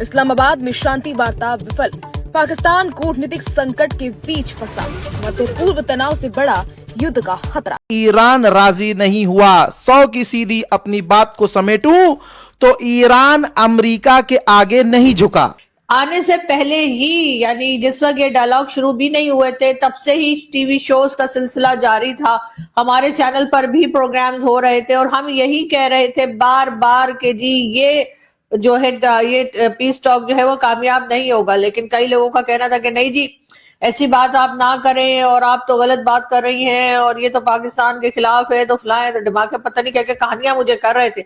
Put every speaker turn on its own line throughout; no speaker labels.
इस्लामाबाद में शांति वार्ता विफल। पाकिस्तान कूटनीतिक संकट के बीच फंसा। मध्य पूर्व तनाव से बड़ा युद्ध का खतरा।
ईरान राजी नहीं हुआ। 100 की सीधी अपनी बात को समेटूं तो ईरान अमेरिका के आगे नहीं झुका।
आने से पहले ही, यानी जिस वक्त ये डायलॉग शुरू भी नहीं हुए थे, तब से ही टीवी शोज का सिलसिला जारी था। हमारे चैनल पर भी प्रोग्राम्स हो रहे थे और हम यही कह रहे थे बार बार कि जी ये जो है ये पीस टॉक जो है वो कामयाब नहीं होगा। लेकिन कई लोगों का कहना था कि नहीं जी, ऐसी बात आप ना करें और आप तो गलत बात कर रही हैं और ये तो पाकिस्तान के खिलाफ है, तो फलां है, तो दिमाग में पता नहीं क्या क्या कहानियां मुझे कर रहे थे।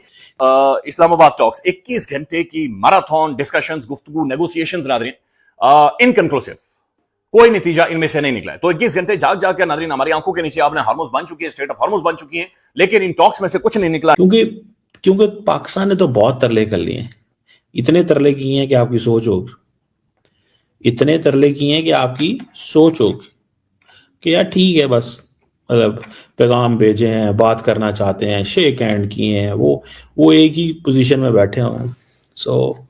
इस्लामाबाद टॉक्स 21 घंटे की मैराथन डिस्कशंस, गुफ्तगू, नेगोशिएशंस नादरीन इनकंक्लूसिव, कोई नतीजा इनमें से नहीं निकला है। तो 21 घंटे जाग जाग के नादरीन हमारी आंखों के नीचे आपने हार्मोज बन चुकी है, स्टेट ऑफ हार्मोज बन चुकी है, लेकिन इन टॉक्स में से कुछ नहीं निकला।
क्योंकि पाकिस्तान ने तो बहुत तरले कर लिए हैं। इतने तरले किए हैं कि आपकी सोच होगी, इतने तरले किए हैं कि आपकी सोच होगी कि यार ठीक है, बस मतलब पैगाम भेजे हैं, बात करना चाहते हैं, शेक हैंड किए हैं, वो एक ही पोजीशन में बैठे हुए हैं। सो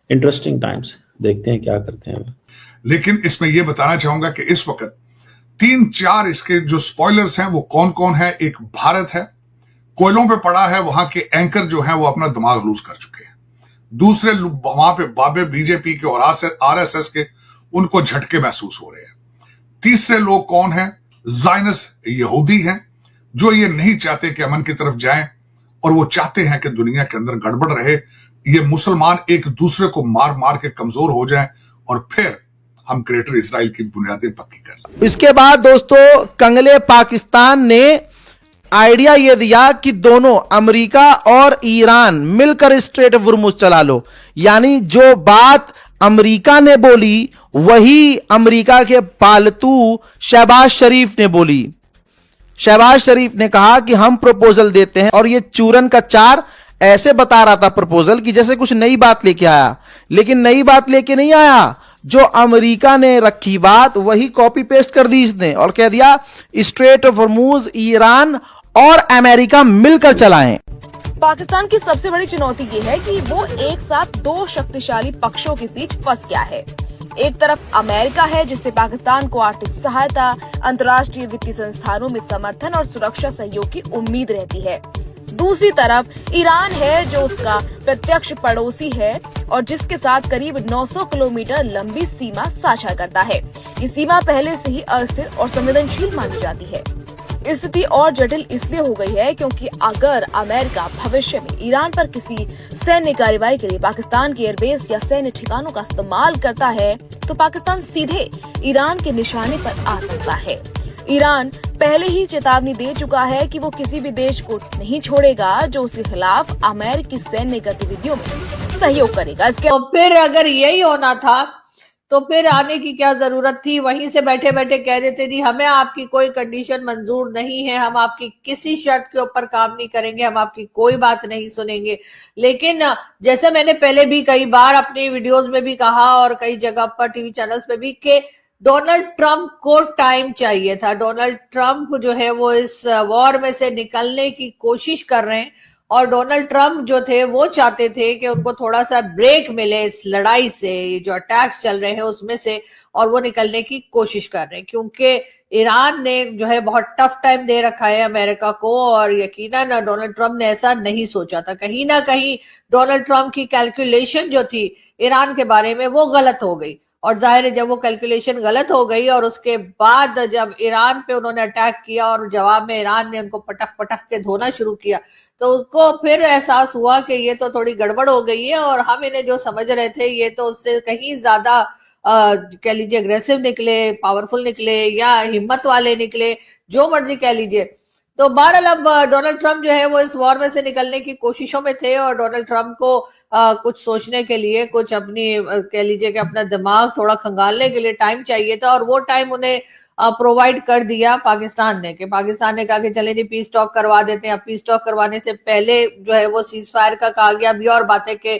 इंटरेस्टिंग टाइम्स, देखते हैं क्या करते हैं।
लेकिन इसमें यह बताना चाहूंगा कि इस वक्त 3-4 इसके जो स्पॉयलर्स हैं वो कौन कौन है। एक भारत है, कोयलों पे पड़ा है, वहां के एंकर जो है वो अपना दिमाग लूज कर चुके हैं। दूसरे वहां पे बाबे बीजेपी के और आरएसएस के, उनको झटके महसूस हो रहे हैं। तीसरे लोग कौन हैं? ज़ायनिस्ट यहूदी हैं जो ये नहीं चाहते कि अमन की तरफ जाएं और वो चाहते हैं कि दुनिया के अंदर गड़बड़ रहे, ये मुसलमान एक दूसरे को मार मार के कमजोर हो जाएं और फिर हम ग्रेटर इजराइल की बुनियादें पक्की कर लें।
इसके बाद दोस्तों कंगले पाकिस्तान ने आइडिया यह दिया कि दोनों अमेरिका और ईरान मिलकर स्ट्रेट ऑफ हॉर्मुज चला लो। यानी जो बात अमेरिका ने बोली वही अमेरिका के पालतू शहबाज शरीफ ने बोली। शहबाज शरीफ ने कहा कि हम प्रपोजल देते हैं, और ये चूरन का चार ऐसे बता रहा था प्रपोजल कि जैसे कुछ नई बात लेके आया, लेकिन नई बात लेके नहीं आया। जो अमेरिका ने रखी बात वही कॉपी पेस्ट कर दी इसने और कह दिया स्ट्रेट ऑफ हॉर्मुज ईरान और अमेरिका मिलकर चलाएं।
पाकिस्तान की सबसे बड़ी चुनौती ये है कि वो एक साथ दो शक्तिशाली पक्षों के बीच फंस गया है। एक तरफ अमेरिका है जिससे पाकिस्तान को आर्थिक सहायता, अंतर्राष्ट्रीय वित्तीय संस्थानों में समर्थन और सुरक्षा सहयोग की उम्मीद रहती है। दूसरी तरफ ईरान है जो उसका प्रत्यक्ष पड़ोसी है और जिसके साथ करीब 900 किलोमीटर लंबी सीमा साझा करता है। ये सीमा पहले से ही अस्थिर और संवेदनशील मानी जाती है। स्थिति और जटिल इसलिए हो गई है क्योंकि अगर अमेरिका भविष्य में ईरान पर किसी सैन्य कार्रवाई के लिए पाकिस्तान के एयरबेस या सैन्य ठिकानों का इस्तेमाल करता है तो पाकिस्तान सीधे ईरान के निशाने पर आ सकता है। ईरान पहले ही चेतावनी दे चुका है कि वो किसी भी देश को नहीं छोड़ेगा जो उसके खिलाफ अमेरिकी सैन्य गतिविधियों में सहयोग करेगा।
तो फिर अगर यही होना था तो फिर आने की क्या जरूरत थी? वहीं से बैठे बैठे कह देते थी हमें आपकी कोई कंडीशन मंजूर नहीं है, हम आपकी किसी शर्त के ऊपर काम नहीं करेंगे, हम आपकी कोई बात नहीं सुनेंगे। लेकिन जैसे मैंने पहले भी कई बार अपनी वीडियोस में भी कहा और कई जगह पर टीवी चैनल्स पे भी कि डोनाल्ड ट्रंप को टाइम चाहिए था। डोनाल्ड ट्रंप जो है वो इस वॉर में से निकलने की कोशिश कर रहे हैं और डोनाल्ड ट्रंप जो थे वो चाहते थे कि उनको थोड़ा सा ब्रेक मिले इस लड़ाई से, जो अटैक्स चल रहे हैं उसमें से, और वो निकलने की कोशिश कर रहे हैं क्योंकि ईरान ने जो है बहुत टफ टाइम दे रखा है अमेरिका को और यकीनन डोनाल्ड ट्रंप ने ऐसा नहीं सोचा था। कहीं ना कहीं डोनाल्ड ट्रंप की कैलकुलेशन जो थी ईरान के बारे में वो गलत हो गई और जाहिर है जब वो कैलकुलेशन गलत हो गई और उसके बाद जब ईरान पे उन्होंने अटैक किया और जवाब में ईरान ने उनको पटक पटक के धोना शुरू किया तो उसको फिर एहसास हुआ कि ये तो थोड़ी गड़बड़ हो गई है और हम इन्हें जो समझ रहे थे ये तो उससे कहीं ज्यादा कह लीजिए अग्रेसिव निकले, पावरफुल निकले या हिम्मत वाले निकले, जो मर्जी कह लीजिए। तो बहरहाल अब डोनाल्ड ट्रंप जो है वो इस वॉर में से निकलने की कोशिशों में थे और डोनाल्ड ट्रंप को कुछ सोचने के लिए, कुछ अपनी कह लीजिए कि अपना दिमाग थोड़ा खंगालने के लिए टाइम चाहिए था और वो टाइम उन्हें प्रोवाइड कर दिया पाकिस्तान ने। कि पाकिस्तान ने कहा कि चले नहीं पीस टॉक करवा देते हैं। अब पीस टॉक करवाने से पहले जो है वो सीज फायर का कहा गया। अभी और बातें कि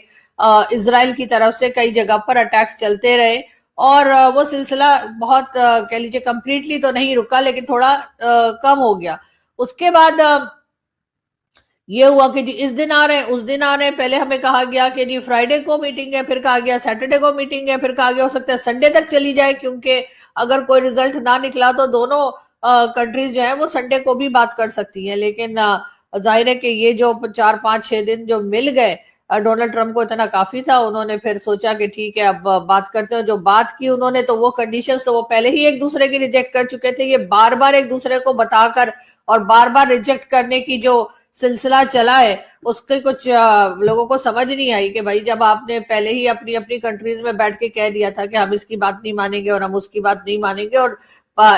इजराइल की तरफ से कई जगह पर अटैक्स चलते रहे और वो सिलसिला बहुत कह लीजिए कंप्लीटली तो नहीं रुका लेकिन थोड़ा कम हो गया। उसके बाद ये हुआ कि जी इस दिन आ रहे हैं, उस दिन आ रहे हैं। पहले हमें कहा गया कि जी फ्राइडे को मीटिंग है, फिर कहा गया सैटरडे को मीटिंग है, फिर कहा गया हो सकता है संडे तक चली जाए, क्योंकि अगर कोई रिजल्ट ना निकला तो दोनों कंट्रीज जो है वो संडे को भी बात कर सकती हैं। लेकिन जाहिर है कि ये जो 4-5-6 दिन जो मिल गए डोनाल्ड ट्रंप को इतना काफी था। उन्होंने फिर सोचा कि ठीक है अब बात करते हैं। जो बात की उन्होंने तो वो कंडीशंस तो वो पहले ही एक दूसरे की रिजेक्ट कर चुके थे। ये बार बार एक दूसरे को बताकर और बार बार रिजेक्ट करने की जो सिलसिला चला है उसके कुछ लोगों को समझ नहीं आई कि भाई जब आपने पहले ही अपनी अपनी कंट्रीज में बैठ के कह दिया था कि हम इसकी बात नहीं मानेंगे और हम उसकी बात नहीं मानेंगे, और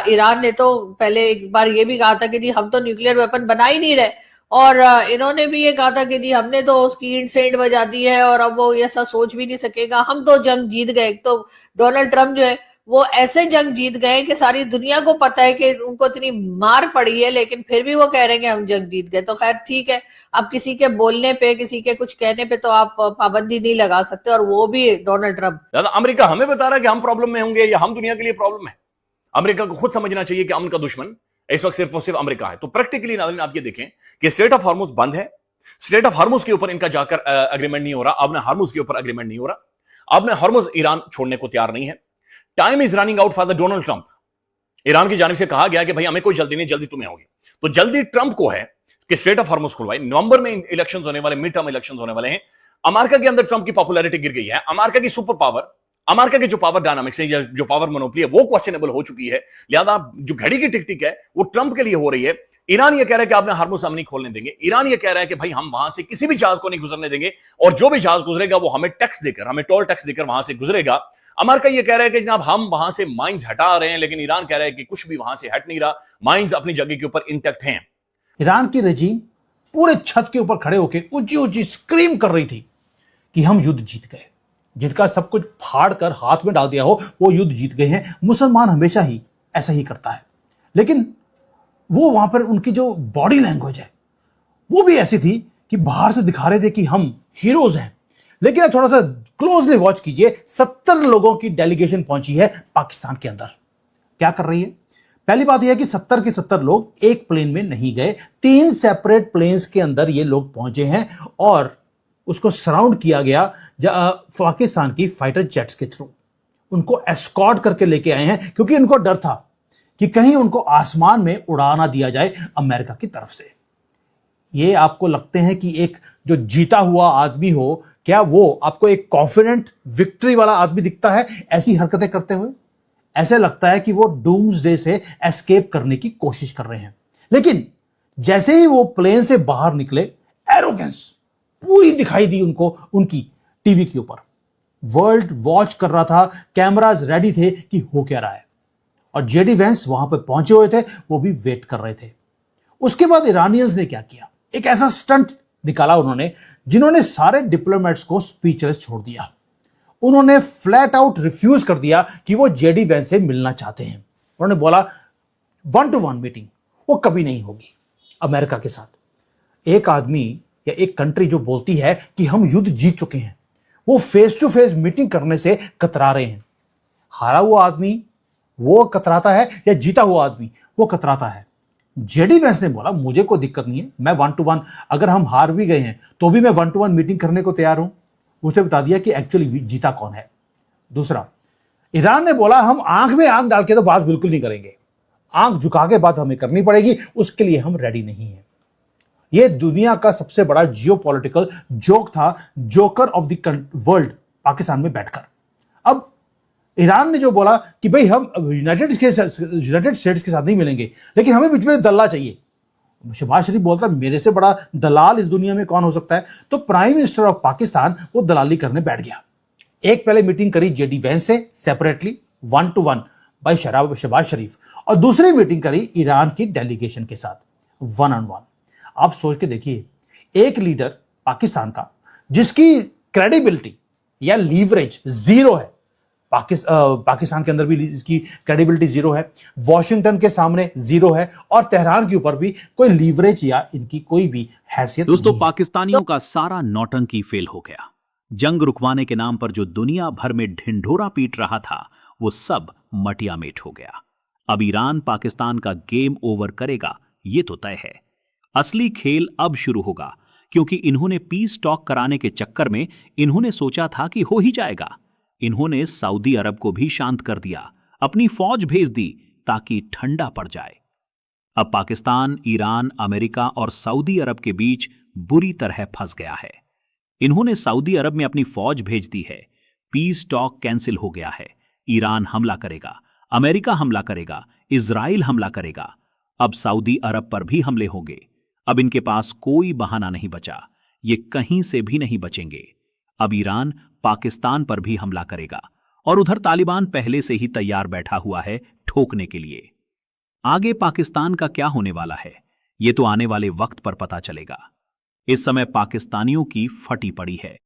ईरान ने तो पहले एक बार ये भी कहा था कि जी हम तो न्यूक्लियर वेपन बना ही नहीं रहे, और इन्होंने भी ये कहा था कि जी हमने तो उसकी इंट सेंट बजा दी है और अब वो ऐसा सोच भी नहीं सकेगा, हम तो जंग जीत गए। तो डोनाल्ड ट्रंप जो है वो ऐसे जंग जीत गए कि सारी दुनिया को पता है कि उनको इतनी मार पड़ी है, लेकिन फिर भी वो कह रहे हैं कि हम जंग जीत गए। तो खैर ठीक है, अब किसी के बोलने पे, किसी के कुछ कहने पे तो आप पाबंदी नहीं लगा सकते, और वो भी डोनाल्ड ट्रंप।
दादा अमेरिका हमें बता रहा है कि हम प्रॉब्लम में होंगे या हम दुनिया के लिए प्रॉब्लम है। अमेरिका को खुद समझना चाहिए कि अमन का दुश्मन इस वक्त सिर्फ और सिर्फ अमेरिका है। तो प्रैक्टिकली नाज़रीन आप ये देखें कि स्ट्रेट ऑफ हार्मुज बंद है, स्ट्रेट ऑफ हार्मुज के ऊपर इनका जाकर एग्रीमेंट नहीं हो रहा, अब हार्मुज के ऊपर एग्रीमेंट नहीं हो रहा, अब हार्मुज ईरान छोड़ने को तैयार नहीं है। Time is running out for the Donald Trump. Iran की जानिब से कहा गया कि भाई हमें कोई जल्दी नहीं, जल्दी तुम्हें होगी। तो जल्दी ट्रंप को है कि स्ट्रेट ऑफ हार्मुज खुलवाए। नवंबर में इलेक्शंस होने वाले, मिड टर्म इलेक्शंस होने वाले हैं। अमेरिका के अंदर ट्रंप की पॉपुलैरिटी गिर गई है। अमेरिका की सुपर पावर, अमेरिका की जो पावर डायनामिक्स है या जो पावर मोनोपोली है वो क्वेश्चनेबल हो चुकी है। लिहाजा जो घड़ी की टिक है वो ट्रंप के लिए हो रही है। ईरान ये कह रहा है कि आपने हार्मुज हम नहीं खोलने देंगे। ईरान ये कह रहा है कि भाई हम वहां से किसी भी जहाज को नहीं गुजरने देंगे, और जो भी जहाज गुजरेगा वो हमें टैक्स देकर, हमें टोल टैक्स देकर वहां से गुजरेगा। अमेरिका ये कह रहा है कि जनाब हम वहां से माइंस हटा रहे हैं, लेकिन ईरान कह रहा है कि कुछ भी वहां से हट नहीं रहा, माइंस अपनी जगह के ऊपर इंटैक्ट हैं।
ईरान की रजीम पूरे छत के ऊपर खड़े होकर ऊंची ऊंची स्क्रीम कर रही थी कि हम युद्ध जीत गए। जिनका सब कुछ फाड़ कर हाथ में डाल दिया हो वो युद्ध जीत गए हैं। मुसलमान हमेशा ही ऐसा ही करता है। लेकिन वो वहां पर उनकी जो बॉडी लैंग्वेज है वो भी ऐसी थी कि बाहर से दिखा रहे थे कि हम हीरोज हैं। लेकिन अब थोड़ा सा क्लोजली वॉच कीजिए, 70 लोगों की डेलीगेशन पहुंची है पाकिस्तान के अंदर। क्या कर रही है? पहली बात यह है कि 70 के 70 लोग एक प्लेन में नहीं गए, 3 सेपरेट प्लेन्स के अंदर ये लोग पहुंचे हैं और उसको सराउंड किया गया पाकिस्तान की फाइटर जेट्स के थ्रू। उनको एस्कॉर्ट करके लेके आए हैं क्योंकि उनको डर था कि कहीं उनको आसमान में उड़ा ना दिया जाए अमेरिका की तरफ से। ये आपको लगते हैं कि एक जो जीता हुआ आदमी हो, क्या वो आपको एक कॉन्फिडेंट विक्ट्री वाला आदमी दिखता है ऐसी हरकतें करते हुए? ऐसे लगता है कि वो डूम्सडे से एस्केप करने की कोशिश कर रहे हैं। लेकिन जैसे ही वो प्लेन से बाहर निकले, एरोगेंस पूरी दिखाई दी उनको उनकी टीवी के ऊपर। वर्ल्ड वॉच कर रहा था, कैमराज रेडी थे कि हो क्या रहा है, और जेडी वेंस वहां पर पहुंचे हुए थे, वो भी वेट कर रहे थे। उसके बाद ईरानियंस ने क्या किया? एक ऐसा स्टंट निकाला उन्होंने जिन्होंने सारे डिप्लोमेट्स को स्पीचलेस छोड़ दिया। उन्होंने फ्लैट आउट रिफ्यूज कर दिया कि वो जेडी वेंस से मिलना चाहते हैं। उन्होंने बोला 1-to-1 मीटिंग वो कभी नहीं होगी अमेरिका के साथ। एक आदमी या एक कंट्री जो बोलती है कि हम युद्ध जीत चुके हैं, वो फेस टू फेस मीटिंग करने से कतरा रहे हैं। हारा हुआ आदमी वो कतराता है या जीता हुआ आदमी वो कतराता है। जेडी वेंस ने बोला मुझे कोई दिक्कत नहीं है, मैं 1-to-1, अगर हम हार भी गए हैं तो भी मैं 1-to-1 मीटिंग करने को तैयार हूं। उसने बता दिया कि एक्चुअली जीता कौन है। दूसरा, ईरान ने बोला हम आंख में आंख डाल के तो बात बिल्कुल नहीं करेंगे, आंख झुका के बात हमें करनी पड़ेगी, उसके लिए हम रेडी नहीं है। यह दुनिया का सबसे बड़ा जियोपॉलिटिकल जोक था, joker of the world Pakistan में बैठकर। अब ईरान ने जो बोला कि भाई हम यूनाइटेड स्टेट्स के साथ नहीं मिलेंगे, लेकिन हमें बीच में दल्ला चाहिए। शहबाज शरीफ बोलता मेरे से बड़ा दलाल इस दुनिया में कौन हो सकता है। तो प्राइम मिनिस्टर ऑफ पाकिस्तान वो दलाली करने बैठ गया। एक पहले मीटिंग करी जेडी वेंस से सेपरेटली 1-to-1 बाय शहबाज शरीफ, और दूसरी मीटिंग करी ईरान की डेलीगेशन के साथ 1-on-1। आप सोच के देखिए, एक लीडर पाकिस्तान का जिसकी क्रेडिबिलिटी या लीवरेज जीरो है, पाकिस्तान के अंदर भी इसकी क्रेडिबिलिटी जीरो है, वॉशिंगटन के सामने जीरो है, और तेहरान के ऊपर भी कोई लीवरेज या इनकी कोई भी हैसियत
दोस्तों,
नहीं है।
पाकिस्तानियों का सारा नौटंकी फेल हो गया। जंग रुकवाने के नाम पर जो दुनिया भर में ढिंढोरा पीट रहा था वो सब मटियामेट हो गया। अब ईरान पाकिस्तान का गेम ओवर करेगा ये तो तय है। असली खेल अब शुरू होगा क्योंकि इन्होंने पीस टॉक कराने के चक्कर में इन्होंने सोचा था कि हो ही जाएगा। इन्होंने सऊदी अरब को भी शांत कर दिया, अपनी फौज भेज दी ताकि ठंडा पड़ जाए। अब पाकिस्तान, ईरान, अमेरिका और सऊदी अरब के बीच बुरी तरह फंस गया है। इन्होंने सऊदी अरब में अपनी फौज भेज दी है, पीस टॉक कैंसिल हो गया है। ईरान हमला करेगा, अमेरिका हमला करेगा, इजराइल हमला करेगा, अब सऊदी अरब पर भी हमले होंगे। अब इनके पास कोई बहाना नहीं बचा, ये कहीं से भी नहीं बचेंगे। अब ईरान पाकिस्तान पर भी हमला करेगा और उधर तालिबान पहले से ही तैयार बैठा हुआ है ठोकने के लिए। आगे पाकिस्तान का क्या होने वाला है, ये तो आने वाले वक्त पर पता चलेगा। इस समय पाकिस्तानियों की फटी पड़ी है।